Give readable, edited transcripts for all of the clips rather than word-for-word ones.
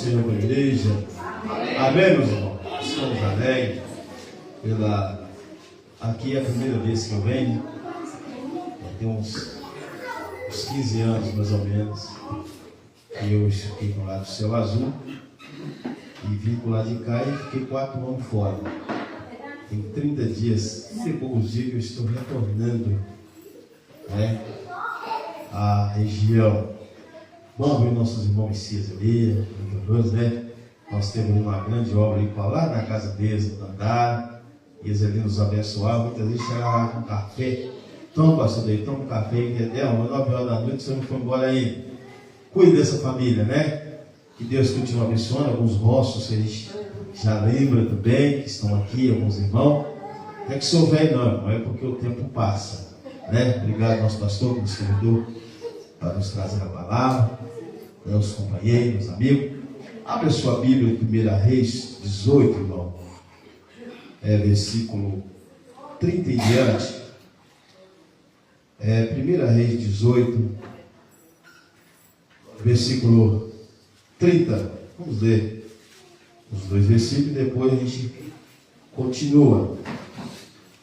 Senhor com a igreja. Amém, meus irmãos? Estamos alegres aqui é a primeira vez que eu venho. Tem uns 15 anos mais ou menos que eu fiquei com o lado do céu azul e vim com o lado de cá e fiquei 4 anos fora. Tem 30 dias, 30 e poucos dias que eu estou retornando, né, à região. Bom ver nossos irmãos Messias ali, né? Nós temos ali uma grande obra ali lá na casa deles, no andar, e eles ali nos abençoavam. Muitas vezes chegavam lá com café. Toma, pastor Deus, toma um café, entendeu? 9 horas da noite, você não foi embora ainda. Cuide dessa família, né? Que Deus continue abençoando. Alguns rostos que a gente já lembra também, que estão aqui, alguns irmãos. Não é que sou velho, não é porque o tempo passa, né? Obrigado, nosso pastor, que nos convidou para nos trazer a palavra, meus companheiros, meus amigos. Abre a sua Bíblia em 1 Reis 18, irmão. Versículo 30 em diante. 1 Reis 18, versículo 30. Vamos ler os 2 versículos e depois a gente continua.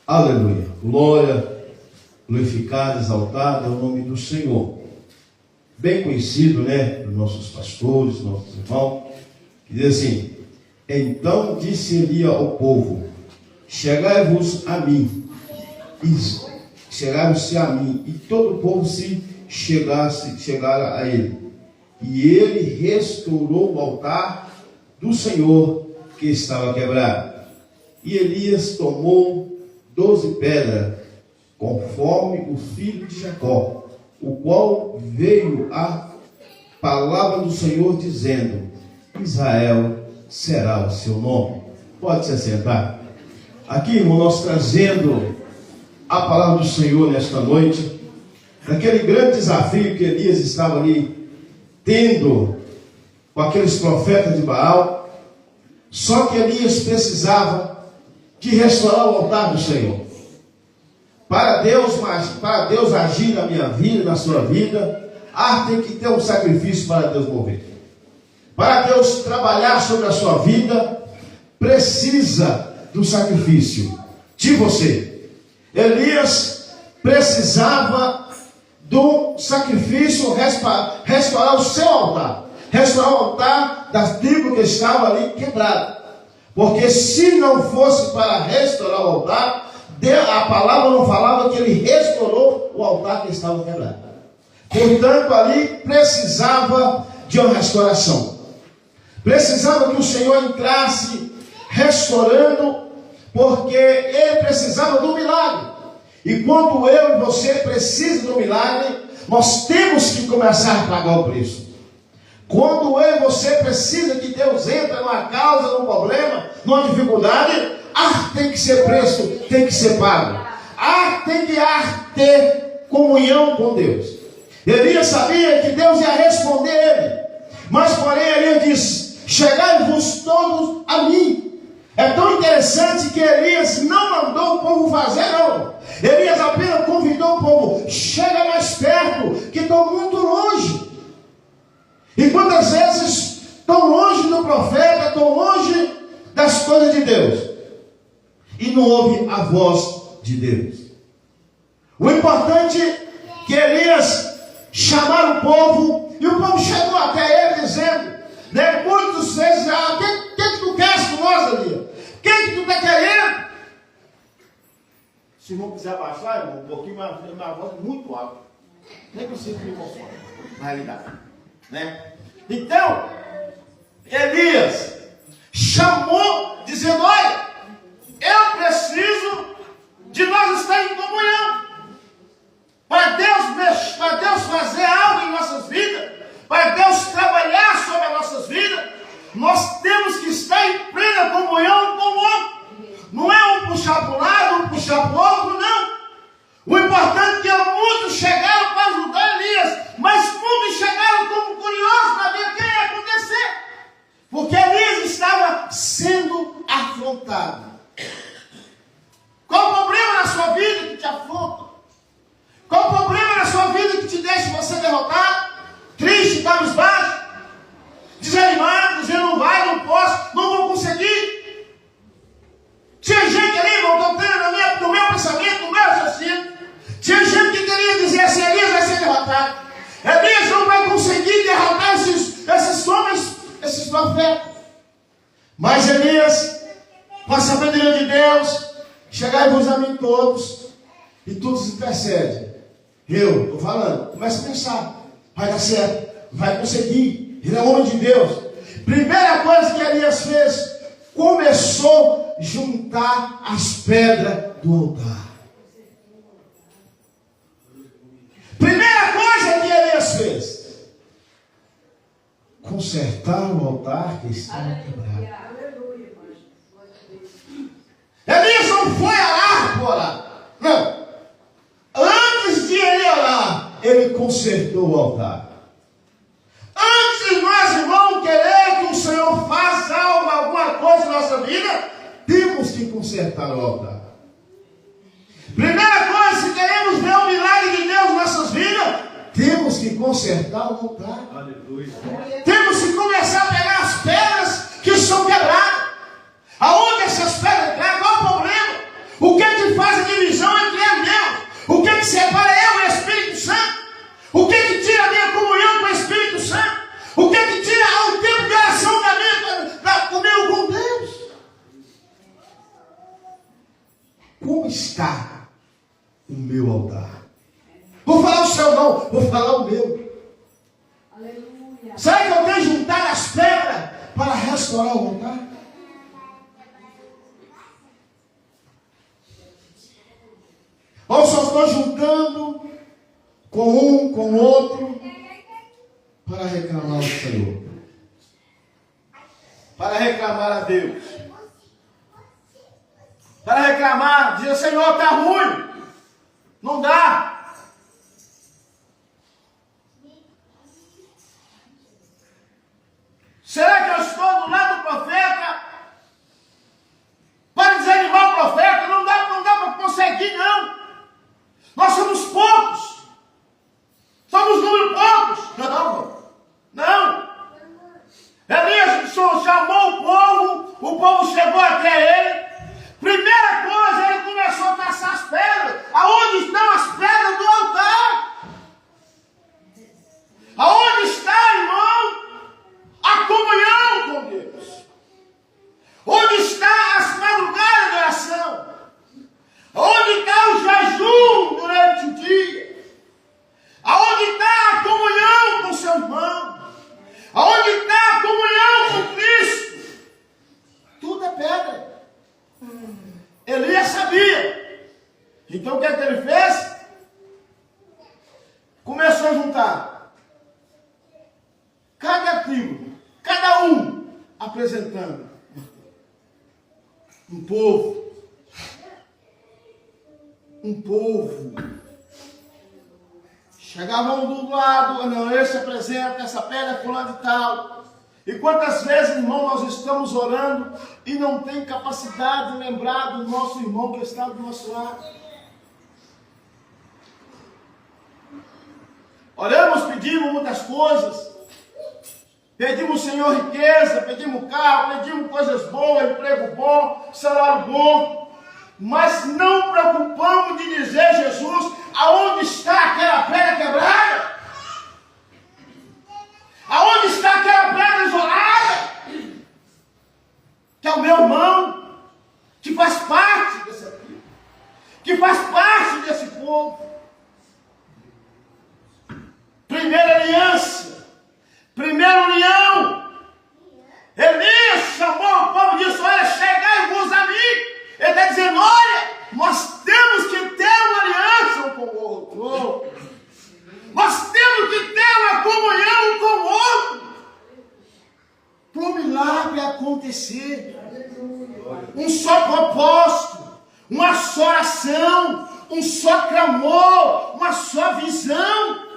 Aleluia. Glória, glorificado, exaltado é o nome do Senhor. Bem conhecido, né, dos nossos pastores, nossos irmãos, que diz assim: então disse Eli ao povo: chegai-vos a mim. Isso. Chegaram-se a mim, e todo o povo se chegara a ele. E ele restaurou o altar do Senhor que estava quebrado. E Elias tomou 12 pedras, conforme o filho de Jacó, o qual veio a palavra do Senhor dizendo: Israel será o seu nome. Pode se assentar. Aqui, irmão, nós trazendo a palavra do Senhor nesta noite, daquele grande desafio que Elias estava ali tendo com aqueles profetas de Baal. Só que Elias precisava de restaurar o altar do Senhor. Para Deus agir na minha vida, na sua vida, tem que ter um sacrifício para Deus mover. Para Deus trabalhar sobre a sua vida, precisa do sacrifício de você. Elias precisava do sacrifício, restaurar o seu altar, restaurar o altar da tribo que estava ali quebrada. Porque se não fosse para restaurar o altar, a palavra não falava que ele restaurou o altar que estava quebrado. Portanto, ali precisava de uma restauração. Precisava que o Senhor entrasse restaurando, porque ele precisava do milagre. E quando eu e você precisam do milagre, nós temos que começar a pagar o preço. Quando eu e você precisa que Deus entre numa causa, num problema, numa dificuldade, tem que ser preço, tem que ser pago. Tem que ter comunhão com Deus. Elias sabia que Deus ia responder ele. Mas porém Elias disse: chegai-vos todos a mim. É tão interessante que Elias não mandou o povo fazer, não. Elias apenas convidou o povo: chega mais perto, que estou muito longe. E quantas vezes estão longe do profeta, estão longe das coisas de Deus, e não ouve a voz de Deus. O importante é que Elias chamaram o povo, e o povo chegou até ele dizendo, né, muitas vezes: o que tu queres com nós, Elias? O que tu está querendo? Se não quiser baixar, irmão, um pouquinho, minha voz é muito alta. Nem consigo me conformar, na realidade, né? Então, Elias chamou, dizendo: olha, eu preciso de nós estar em comunhão. Para Deus fazer algo em nossas vidas, para Deus trabalhar sobre as nossas vidas, nós temos que estar em plena comunhão com o outro. Não é um puxar para um lado, um puxar para o outro, não. O importante é que muitos chegaram para ajudar Elias, mas muitos chegaram como curiosos para ver o que ia acontecer. Porque Elias estava sendo afrontado. Qual o problema na sua vida que te afronta? Qual o problema na sua vida que te deixa você derrotado, triste, cabisbaixo, desanimado, dizendo: Mas Elias, com a sabedoria de Deus, chegai-vos a mim todos, e todos intercedem. Eu estou falando, começa a pensar, vai dar certo, vai conseguir, ele é homem de Deus. Primeira coisa que Elias fez, começou a juntar as pedras do altar. Primeira coisa que Elias fez, consertar o altar que estava quebrado. Elias não foi orar por orar. Não. Antes de ele orar, ele consertou o altar. Antes de nós, irmãos, querer que o Senhor faça alguma coisa na nossa vida, temos que consertar o altar. Primeira coisa, se queremos ver o milagre de Deus em nossas vidas, temos que consertar o altar. Aleluia. Temos que começar a pegar as pedras que são quebradas. Aonde essas pedras caem? Qual o problema? O que é que faz a divisão entre eu e Deus? O que é que separa eu e o Espírito Santo? O que é que tira a minha comunhão com o Espírito Santo? O que é que tira o tempo de oração comigo com Deus? Como está o meu altar? Vou falar o seu não, vou falar o meu. Aleluia. Será que eu tenho juntado as pedras para restaurar o altar? Ou só estou juntando com um, com o outro, para reclamar ao Senhor? Para reclamar a Deus. Para reclamar, dizer, Senhor, está ruim. Não dá. Será que eu estou do lado do profeta para desanimar o profeta? Não dá para conseguir, não. Nós somos poucos. Somos número poucos. Não. Elias chamou o povo chegou até ele. Primeira coisa, ele começou a caçar as pedras. Aonde estão as pedras do altar? Aonde está, irmão, a comunhão com Deus? Onde está as madrugadas de oração? Onde está o jejum durante o dia? Aonde está a comunhão com o seu irmão? Aonde está a comunhão com Cristo? Tudo é pedra. Elias sabia. Então o que é que ele fez? Começou a juntar cada tribo, cada um apresentando um povo. Chegavam do lado, não, esse apresenta, essa pedra é fulano de tal. E quantas vezes, irmão, nós estamos orando e não tem capacidade de lembrar do nosso irmão que está do nosso lado. Oramos, pedimos muitas coisas. Pedimos, Senhor, riqueza, pedimos carro, pedimos coisas boas, emprego bom, salário bom. Mas não preocupamos de dizer, Jesus, aonde está aquela pedra quebrada? Aonde está aquela pedra isolada? Que é o meu irmão, que faz parte desse aqui, que faz parte desse povo. Primeira aliança, primeira união. Elias chamou o povo e disse, olha, chegai-vos a mim. Ele está dizendo, olha, nós temos que ter uma aliança um com o outro. Nós temos que ter uma comunhão um com o outro. Para o milagre acontecer. Um só propósito, uma só oração, um só clamor, uma só visão.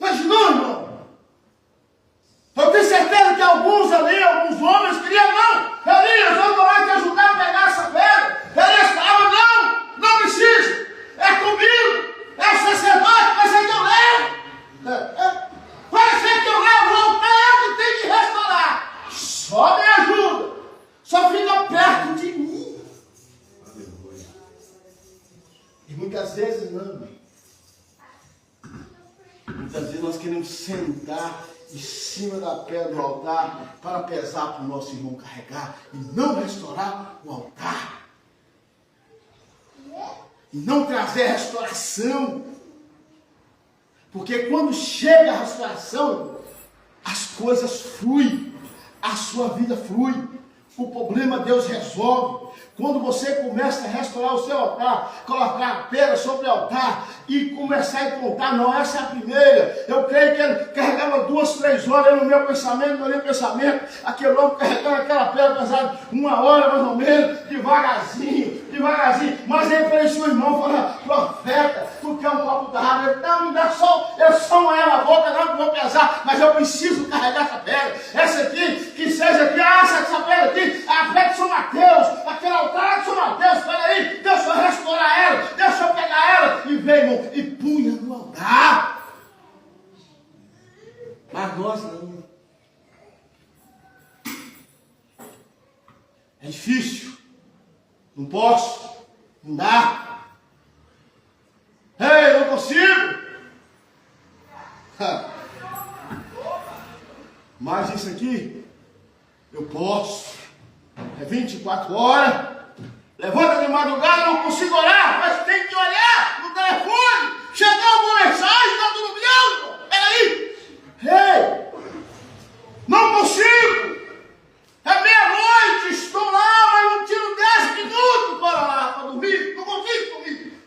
Mas não, irmão. Eu tenho certeza que alguns ali, alguns homens queriam, não, Elias, eu vou lá te ajudar a pegar essa pedra. Elias falava, não precisa, é comigo, é o sacerdote, vai ser que eu levo. Vai ser que eu levo, é eu que tenho que restaurar. Só me ajuda, só fica perto de mim. E muitas vezes não. Muitas vezes nós queremos sentar em cima da pedra do altar para pesar para o nosso irmão carregar e não restaurar o altar. E não trazer restauração. Porque quando chega a restauração, as coisas fluem, a sua vida flui. O problema Deus resolve. Quando você começa a restaurar o seu altar, colocar a pedra sobre o altar e começar a contar, não, essa é a primeira. Eu creio que ele carregava 2, 3 horas no meu pensamento, aquele homem carregando aquela pedra, pesada 1 hora mais ou menos, devagarzinho. Mas ele parecia um irmão falando, profeta, tu quer um copo d'água? Ele, não, me dá só, eu só não é na boca, não, que vou pesar, mas eu preciso carregar essa pedra. Essa aqui, que seja aqui, essa pedra aqui, a pedra de São Mateus, aquele altar de São Mateus, peraí, deixa eu restaurar ela, deixa eu pegar ela, e vem, irmão, e punha no altar. Mas nós não. É difícil. Não posso. Não dá. Ei, não consigo. Mas isso aqui, eu posso. É 24 horas. Levanta de madrugada, não consigo orar, mas tem que olhar no telefone. Chegou alguma mensagem, está tudo bem? Peraí. Ei, não consigo. É meia-noite, estou lá, mas não tiro 10 minutos para dormir. Não consigo dormir.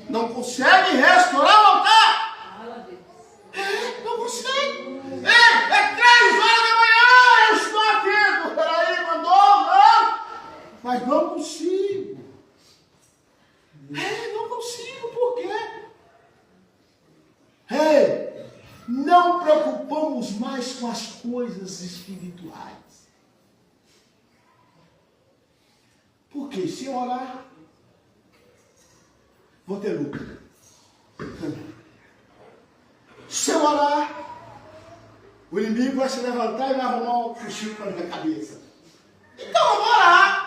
Não consegue restaurar o altar. Não consegue. É 3 horas da manhã, eu estou atento. Peraí, mandou, não. Mas não consigo. Não consigo, por quê? Não preocupamos mais com as coisas espirituais. Porque se eu orar, vou ter lucro. Se eu orar, o inimigo vai se levantar e vai arrumar um cochilo para minha cabeça. Então eu vou orar.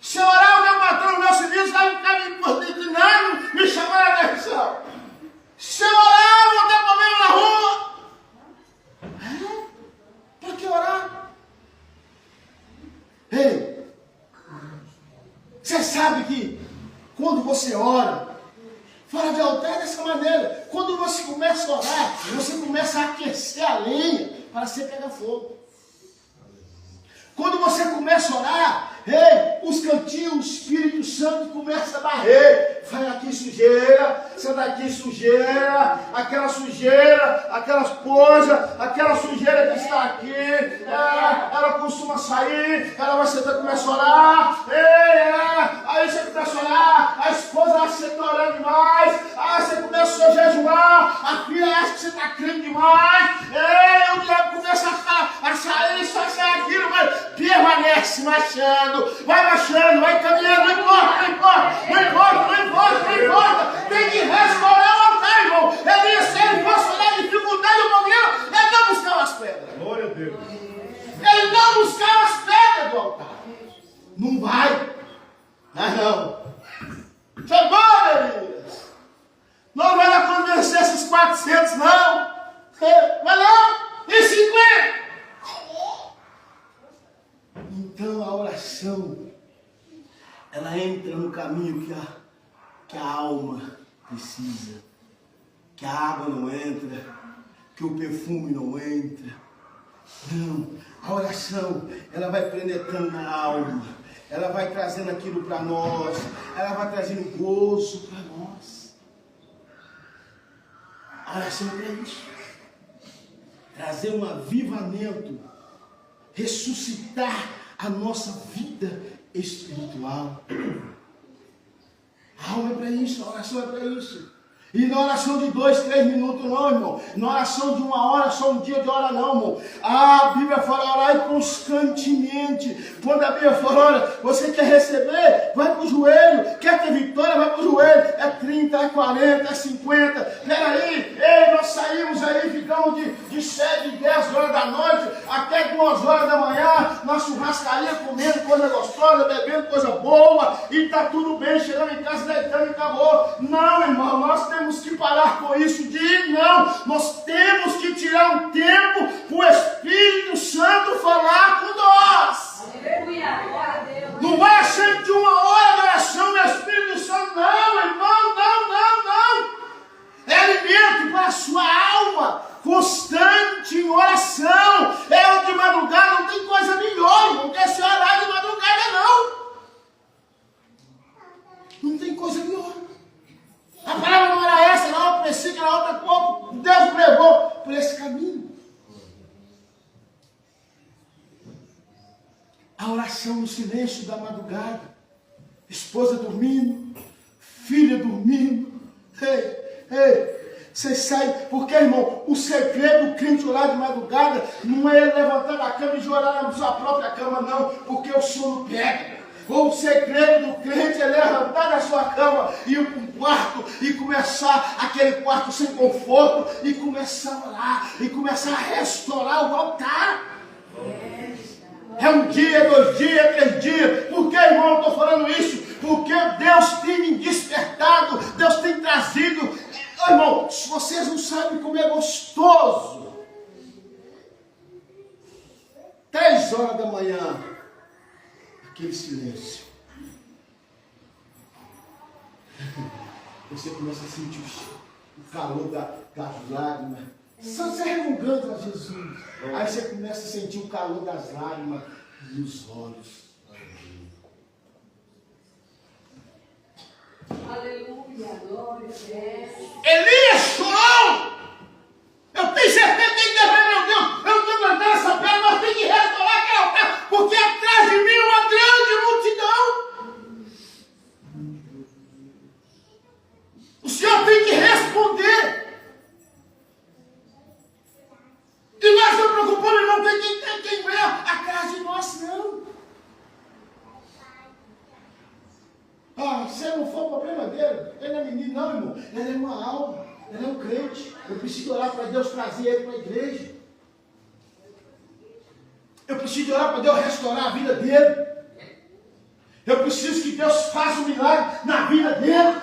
Se eu orar, o meu patrão, o meu serviço vai ficar me coordenando, me chamando a atenção. Se eu orar, eu vou ter problema na rua. Por que orar? Você sabe que quando você ora, fora de altar dessa maneira, quando você começa a orar, você começa a aquecer a lenha para você pegar fogo. Quando você começa a orar, os cantinhos, o Espírito Santo começa a varrer. Vai aqui sujeira, sai daqui sujeira, aquela coisa, aquela sujeira que está aqui, ela costuma sair, ela vai sentar e começa a orar, aí você começa a orar, a esposa acha que você está orando demais, aí você começa a jejuar, a filha acha que você está crendo demais, o diabo começa a sair, só sai aquilo, mas permanece marchando, vai caminhando, não importa. Tem que restaurar o altar, irmão. Se ele fosse olhar a dificuldade do problema, ele não buscava as pedras. Glória a Deus. Ele não buscava as pedras do altar. Não vai. Não. Chegou, Elias. Não vai lá convencer esses 400, não. Vai lá. E 50. Então a oração, ela entra no caminho que a alma precisa, que a água não entra, que o perfume não entra. Não, a oração, ela vai penetrando na alma, ela vai trazendo aquilo para nós, ela vai trazendo gozo para nós. A oração é para isso, trazer um avivamento, ressuscitar a nossa vida espiritual. A alma é para isso, a oração é para isso. E na oração de 2, 3 minutos não, irmão. Na oração de 1 hora, só um dia de hora não, irmão. A Bíblia fala orar constantemente. Quando a Bíblia fala, olha, você quer receber? Vai para o joelho. Quer ter vitória? Vai para o joelho. É 30, é 40, é 50. Peraí, nós saímos aí, ficamos de 7, 10 horas da noite. até 2 horas da manhã, na churrascaria, comendo coisa gostosa, bebendo coisa boa, e está tudo bem, chegando em casa, deitando e acabou. Não, irmão, nós temos que parar com isso de ir, não. Nós temos que tirar um tempo para o Espírito Santo falar com nós. Aleluia, glória a Deus. Não vai achando de 1 hora de oração do Espírito Santo, não, irmão, não. É alimento para a sua alma, constante em oração. É de madrugada, não tem coisa melhor, não quer se orar de madrugada, não. Não tem coisa melhor. A palavra não era essa, era outra princípio, era outra coisa. Deus levou por esse caminho. A oração no silêncio da madrugada. Esposa dormindo, filha dormindo. Ei, você sai, porque, irmão, o segredo do crente orar de madrugada não é ele levantar da cama e chorar na sua própria cama, não, porque o sono pega. Ou o segredo do crente é levantar da sua cama e ir para um quarto e começar aquele quarto sem conforto e começar a orar e começar a restaurar o altar. É 1 dia, 2 dias, 3 dias. Por que, irmão, eu estou falando isso? Porque Deus tem me despertado, Deus tem trazido. Irmão, vocês não sabem como é gostoso. 3 horas da manhã, aquele silêncio. Você começa a sentir o calor das lágrimas. Só se revogando a Jesus. Aí você começa a sentir o calor das lágrimas nos olhos. Aleluia, glória a Deus. Elias chorou. Eu tenho certeza que Deus vai, meu Deus, eu estou levantando essa pedra, nós temos que restaurar aquele altar, porque atrás de mim é uma grande multidão. O Senhor tem que responder. E nós não preocupamos, irmão, quem vem atrás de nós, não. Se não for o problema dele, ele não é menino, não, irmão. Ele é uma alma, ele é um crente. Eu preciso orar para Deus trazer ele para a igreja. Eu preciso orar para Deus restaurar a vida dele. Eu preciso que Deus faça um milagre na vida dele.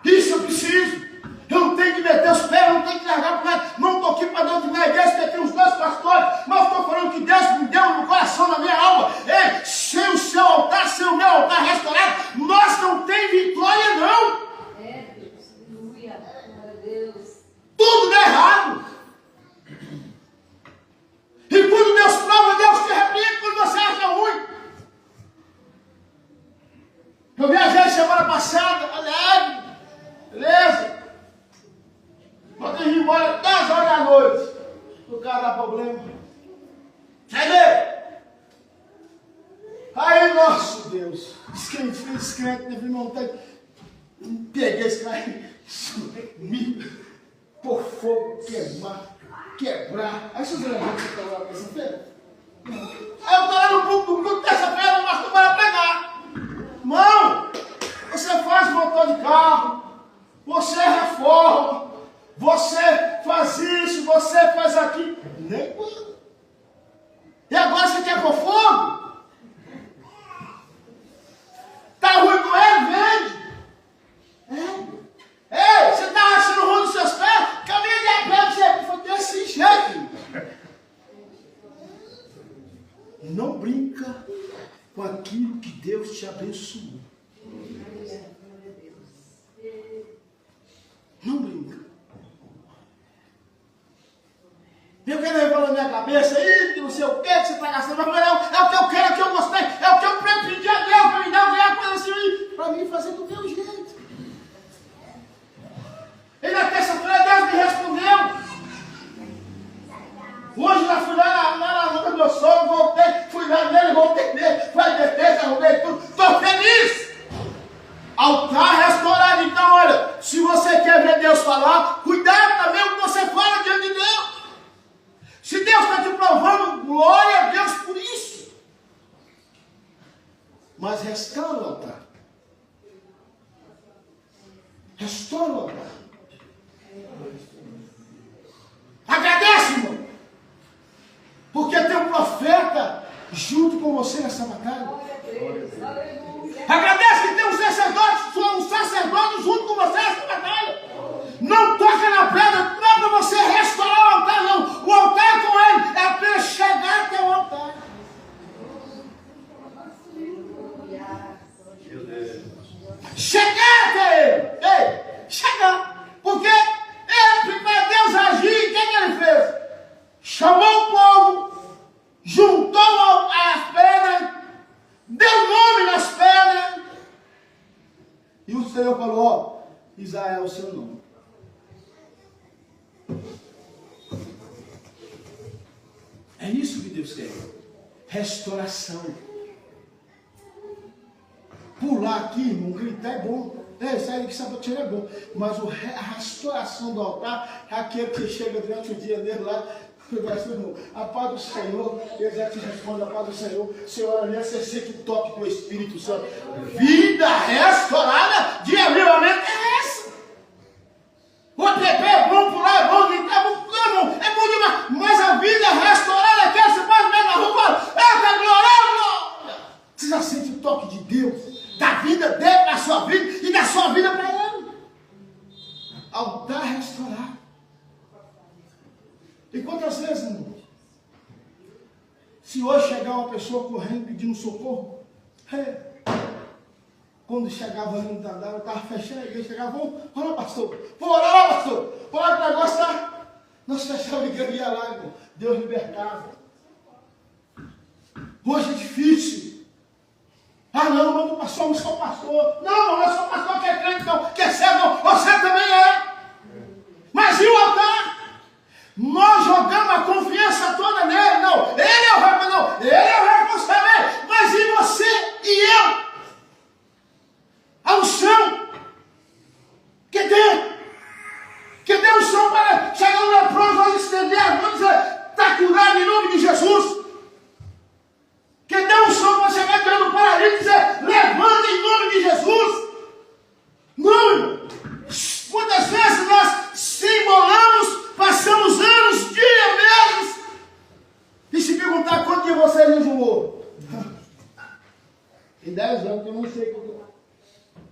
Isso eu preciso. Eu não tenho que meter os pés, não tenho que largar para nada. Não estou aqui para doutrinar a igreja, que tem uns 2 pastores, mas estou falando que Deus me deu no coração, na minha alma. Ei, sem o seu altar, sem o meu altar restaurado, nós não temos vitória, não. É, Deus, aleluia, glória a Deus. Tudo dá errado. E quando Deus prova, Deus te repreende quando você acha ruim. Eu viajei semana passada, alegre, beleza? Quando eu ia embora 10 horas da noite, o cara dá problema. Cheguei! Aí, nosso Deus, descrente, teve montanha. Peguei esse cara, me por fogo, quebrar. Aí vocês lembram que você estava lá terça-feira? Aí eu estou lá no culto terça-feira, nós estamos para pregar. Irmão, você faz motor de carro, você reforma. Você faz isso, você faz aquilo. Nem quando. E agora você quer pôr fogo? Está ruim com ele? Vende. Ei, você está achando ruim nos seus pés? Caminha de a pé, você foi desse jeito. Não brinca com aquilo que Deus te abençoou. Não brinca. Eu quero revelar na minha cabeça aí, que não sei o que você está gastando, mas não, é o que eu quero, é o que eu gostei, é o que eu pedi a Deus para me dar uma coisa assim, para mim fazer do meu jeito. E na terça-feira Deus me respondeu. Hoje eu fui lá na luta do meu sogro, voltei, fui lá nele, voltei nele, fui à defesa, arrumei tudo, estou feliz. Altar restaurado. Então, olha, se você quer ver Deus falar, cuidado também com o que você fala diante de Deus. Se Deus está te provando, glória a Deus por isso. Mas restaura o altar. Restaura o altar. junto com você nessa batalha. Glória a Deus. Aleluia. Agradece que tem um sacerdote junto com você nessa batalha. Não toca na pedra, não é para você restaurar o altar, não. O altar é com ele, é apenas chegar até o altar. Chegar até ele. Ei, chegar. Porque ele, para Deus agir, o que ele fez? Chamou o povo, juntou as pedras, deu nome nas pedras. E o Senhor falou, ó, Israel é o seu nome. É isso que Deus quer. Restauração. Pular aqui, irmão, gritar é bom. Sair daqui sapateiro é bom. Mas a restauração do altar é aquele que chega durante o dia dele lá. A paz do Senhor, ele já te responde, a paz do Senhor. Senhor, aliás, você sente toque com o Espírito Santo. Vida restaurada de avivamento é essa. O PP é bom, pular é bom, gritar é bom, é bom demais. Mas a vida restaurada é aquela que você pode ver na rua, eita, glória! Você já sente o toque de Deus, da vida dele para a sua vida e da sua vida para ele. Altar restaurado. E quantas vezes, irmão? Se hoje chegar uma pessoa correndo pedindo socorro, quando chegava ali no Tandara, eu estava fechando a igreja, chegava, vamos lá, pastor, vamos lá, pastor, vamos lá que o negócio está. Nós fechávamos a igreja e ia lá, irmão. Deus libertava. Hoje é difícil. Ah, não, não, pastor, não sou pastor. Não, não é só pastor que é crente, não, que é servo, não, você também é. Mas e o altar? Nós jogamos a confiança toda nele, não. Ele é o responsável, não. Ele é o responsável. Mas e você e eu? A unção que deu unção para chegar no leproso, nós estender as mãos e dizer, está curado em nome de Jesus. Que deu unção para chegar diante do paralítico e dizer, levanta em nome de Jesus. Não, irmão. Muitas vezes nós se embolamos, passamos anos, dias, meses, e se perguntar quanto de vocês jejuou? Tem 10 anos que eu não sei como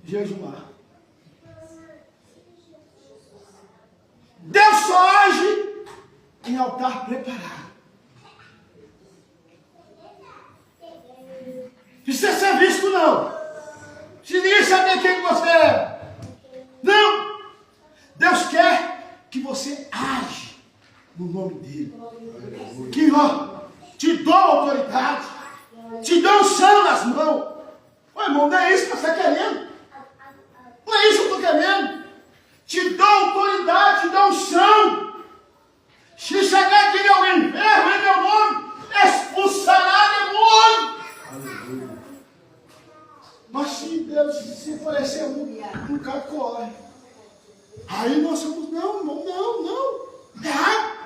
jejumar. Deus só age em altar preparado. Precisa ser visto, não. Se ninguém saber quem você é. Não. Deus quer que você age no nome dele. Que ó, te dou autoridade, te dou unção nas mãos. Ô irmão, não é isso que você está querendo. Não é isso que eu estou querendo. Te dou autoridade, te dou unção. Se chegar aqui alguém enfermo em meu nome, expulsará demônio. Mas se Deus se aparecer um cara corre. Aí nós somos, não, irmão, não. Errado.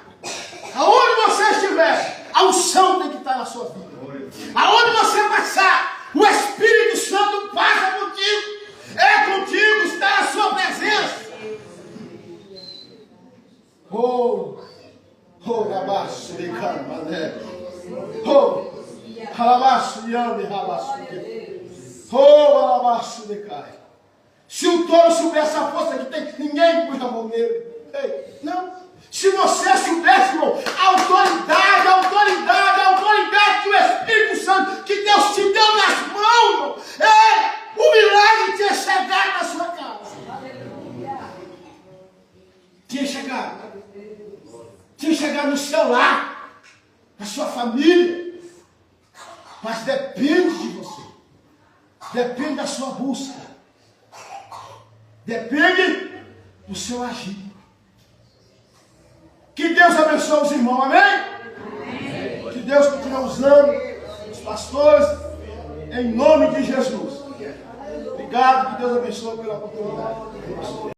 Aonde você estiver, a unção tem que estar na sua vida. Aonde você passar, o Espírito Santo passa contigo. É contigo, está na sua presença. Rabaço de Camané. Rabaço de Ame, rabaço de Rabaço de Cai. Se o touro soubesse a força que tem, ninguém pôs a mão nele. Ei, não. Se você soubesse, irmão, a autoridade que o Espírito Santo, que Deus te deu nas mãos, irmão, o milagre tinha chegado na sua casa. Aleluia. Tinha chegado no seu lar, na sua família. Mas depende de você. Depende da sua busca. Depende do seu agir. Que Deus abençoe os irmãos, amém? Amém. Que Deus continue usando os pastores, em nome de Jesus. Obrigado, que Deus abençoe pela oportunidade.